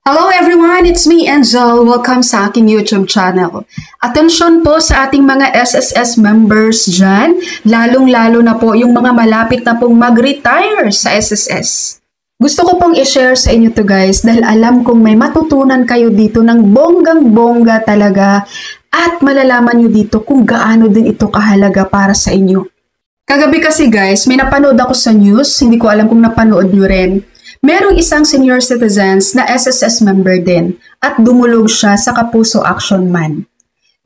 Hello everyone, it's me Angel. Welcome sa aking YouTube channel. Atensyon po sa ating mga SSS members dyan, lalong-lalo na po yung mga malapit na pong mag-retire sa SSS. Gusto ko pong i-share sa inyo to guys dahil alam kong may matutunan kayo dito ng bonggang-bongga talaga at malalaman nyo dito kung gaano din ito kahalaga para sa inyo. Kagabi kasi guys, may napanood ako sa news, hindi ko alam kung napanood nyo rin. Merong isang senior citizens na SSS member din at dumulog siya sa Kapuso Action Man.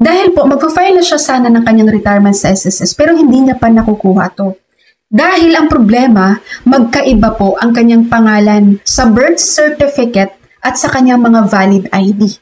Dahil po magpa-file na siya sana ng kanyang retirement sa SSS pero hindi niya pa nakukuha to. Dahil ang problema, magkaiba po ang kanyang pangalan sa birth certificate at sa kanyang mga valid ID.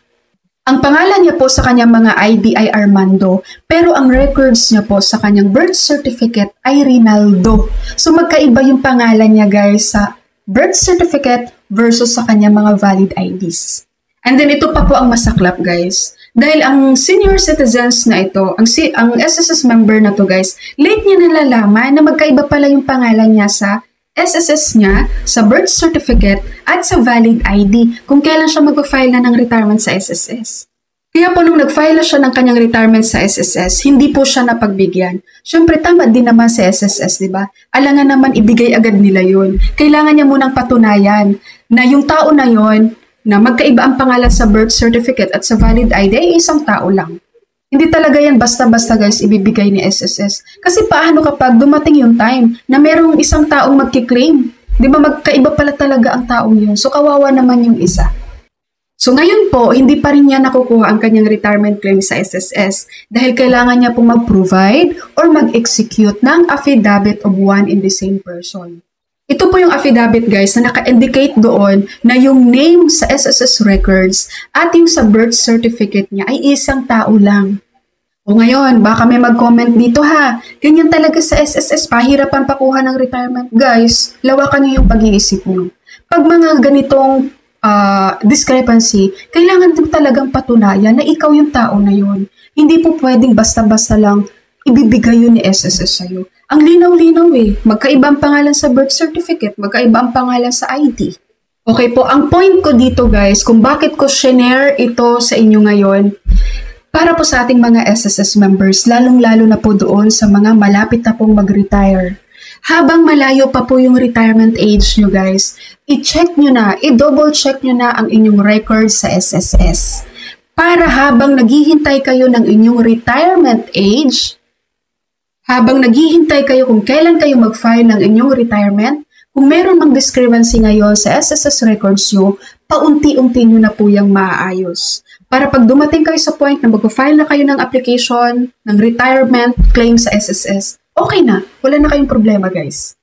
Ang pangalan niya po sa kanyang mga ID ay Armando pero ang records niya po sa kanyang birth certificate ay Rinaldo. So magkaiba yung pangalan niya guys sa birth certificate versus sa kanyang mga valid IDs. And then ito pa po ang masaklap guys. Dahil ang senior citizens na ito, ang SSS member na to guys, late niya nalalaman na magkaiba pala yung pangalan niya sa SSS niya, sa birth certificate at sa valid ID kung kailan siya mag-file na ng retirement sa SSS. Kaya po nung nag-file na siya ng kanyang retirement sa SSS, hindi po siya napagbigyan. Siyempre tama din naman sa SSS, di ba? Alangan naman ibigay agad nila yun. Kailangan niya munang patunayan na yung tao na yun, na magkaiba ang pangalan sa birth certificate at sa valid ID ay isang tao lang. Hindi talaga yan basta-basta guys ibibigay ni SSS. Kasi paano kapag dumating yung time na merong isang taong magkiklaim? Di ba magkaiba pala talaga ang taong yun? So kawawa naman yung isa. So ngayon po, hindi pa rin niya nakukuha ang kanyang retirement claim sa SSS dahil kailangan niya pong mag-provide or mag-execute ng affidavit of one in the same person. Ito po yung affidavit guys na naka-indicate doon na yung name sa SSS records at yung sa birth certificate niya ay isang tao lang. O ngayon, baka may mag-comment dito ha, ganyan talaga sa SSS, pahirapan pakuha ng retirement. Guys, lawakan niyo yung pag-iisip niyo. Pag mga ganitong discrepancy, kailangan din talagang patunayan na ikaw yung tao na yun. Hindi po pwedeng basta-basta lang ibibigay yun ni SSS sa'yo. Ang linaw-linaw eh. Magkaiba ang pangalan sa birth certificate, magkaiba ang pangalan sa ID. Okay po, ang point ko dito guys, kung bakit ko share ito sa inyo ngayon, para po sa ating mga SSS members, lalong-lalo na po doon sa mga malapit na pong mag-retire. Habang malayo pa po yung retirement age nyo guys, i-check nyo na, i-double check nyo na ang inyong records sa SSS. Para habang naghihintay kayo ng inyong retirement age, habang naghihintay kayo kung kailan kayo mag-file ng inyong retirement, kung meron mang discrepancy ngayon sa SSS records nyo, paunti-unti nyo na po yung maaayos. Para pag dumating kayo sa point na mag-file na kayo ng application, ng retirement claim sa SSS, okay na, wala na kayong problema guys.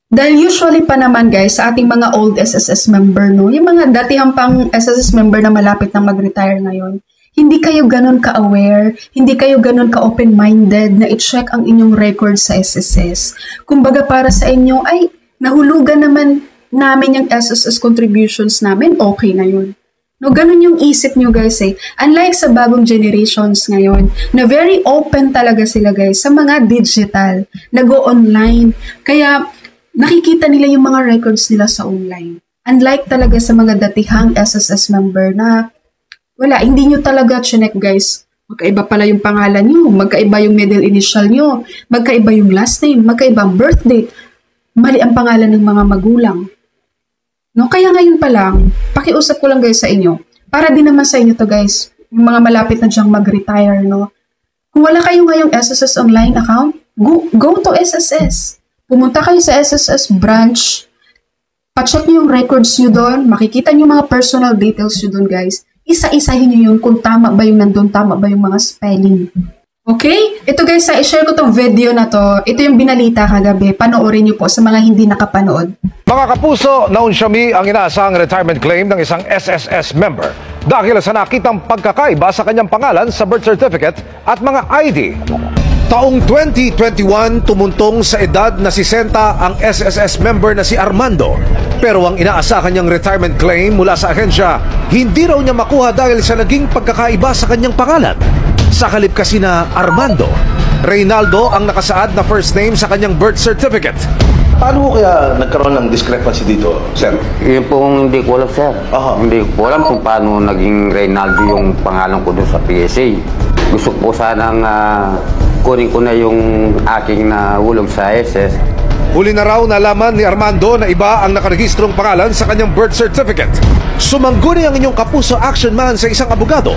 Dahil usually pa naman guys, sa ating mga old SSS member, no, yung mga datihang pang SSS member na malapit na mag-retire ngayon, hindi kayo ganun ka-aware, hindi kayo ganun ka-open-minded na i-check ang inyong records sa SSS. Kumbaga para sa inyo, ay nahulugan naman namin yung SSS contributions namin, okay na yun. No, ganun yung isip nyo guys eh. Unlike sa bagong generations ngayon, na very open talaga sila guys sa mga digital, nag-o-online. Kaya nakikita nila yung mga records nila sa online. Unlike talaga sa mga datihang SSS member na wala, hindi nyo talaga chinek guys. Magkaiba pala yung pangalan nyo, magkaiba yung middle initial nyo, magkaiba yung last name, magkaiba ang birth date, mali ang pangalan ng mga magulang. No, kaya ngayon pa lang, pakiusap ko lang guys sa inyo. Para din naman sa inyo to guys, yung mga malapit na dyang mag-retire, no. Kung wala kayo ngayong SSS online account, go to SSS. Pumunta kayo sa SSS branch, pa-check nyo yung records nyo doon, makikita nyo yung mga personal details nyo doon guys. Isa-isahin nyo yung kung tama ba yung nandun, tama ba yung mga spelling. Okay? Ito guys, i-share ko tong video na to. Ito yung binalita kagabi. Panoorin nyo po sa mga hindi nakapanood. Mga kapuso, naunsyami ang inaasahang retirement claim ng isang SSS member dahil sa nakitang pagkakaiba sa kanyang pangalan sa birth certificate at mga ID. Taong 2021, tumuntong sa edad na 60 ang SSS member na si Armando. Pero ang inaasahan niyang retirement claim mula sa ahensya, hindi raw niya makuha dahil sa naging pagkakaiba sa kanyang pangalan. Sa halip kasi na Armando, Reynaldo ang nakasaad na first name sa kanyang birth certificate. Paano kaya nagkaroon ng discrepancy dito, sir? Yun pong hindi ko alam, sir. Aha. Hindi ko alam kung paano naging Reynaldo yung pangalan ko doon sa PSA. Gusto ko sanang kunin ko na yung aking nahulog sa SS. Huli na raw nalaman ni Armando na iba ang nakaregistrong pangalan sa kanyang birth certificate. Sumangguni ang inyong kapuso action man sa isang abogado.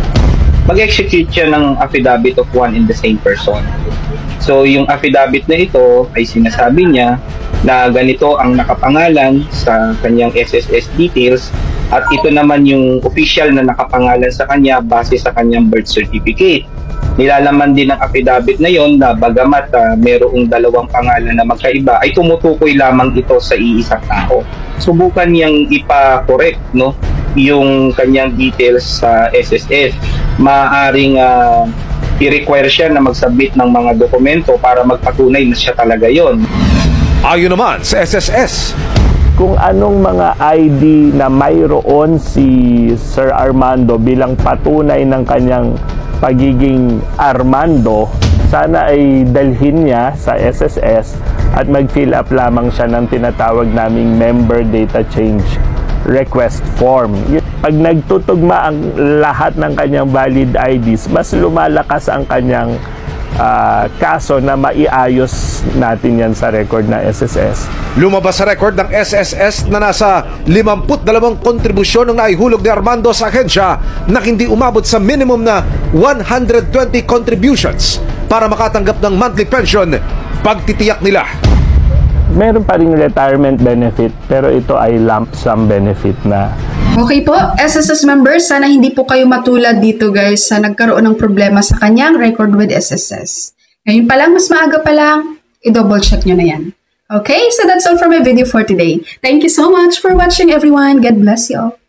Mag-execute siya ng affidavit of one and the same person. So yung affidavit na ito ay sinasabi niya na ganito ang nakapangalan sa kanyang SSS details at ito naman yung official na nakapangalan sa kanya base sa kanyang birth certificate. Nilalaman din ng affidavit na yon na bagamat mayroong dalawang pangalan na magkaiba ay tumutukoy lamang ito sa iisang tao. Subukan niyang ipa-correct yung kanyang details sa SSS. Maaring i-require siya na mag-submit ng mga dokumento para magpatunay na siya talaga yon. Ayon naman sa SSS, kung anong mga ID na mayroon si Sir Armando bilang patunay ng kanyang pagiging Armando, sana ay dalhin niya sa SSS at mag-fill up lamang siya ng tinatawag naming member data change request form. Pag nagtutugma ang lahat ng kanyang valid IDs, mas lumalakas ang kanyang kaso na maiayos natin yan sa record ng SSS. lumabas sa record ng SSS na nasa 52 kontribusyon ang naihulog ni Armando sa ahensya na hindi umabot sa minimum na 120 contributions para makatanggap ng monthly pension. Pagtitiyak nila, Meron pa ring retirement benefit, pero ito ay lump sum benefit na. Okay po, SSS members, sana hindi po kayo matulad dito guys sa nagkaroon ng problema sa kanyang record with SSS. Ngayon pa lang, mas maaga pa lang, i-double check nyo na yan. Okay, so that's all for my video for today. Thank you so much for watching everyone. God bless you all.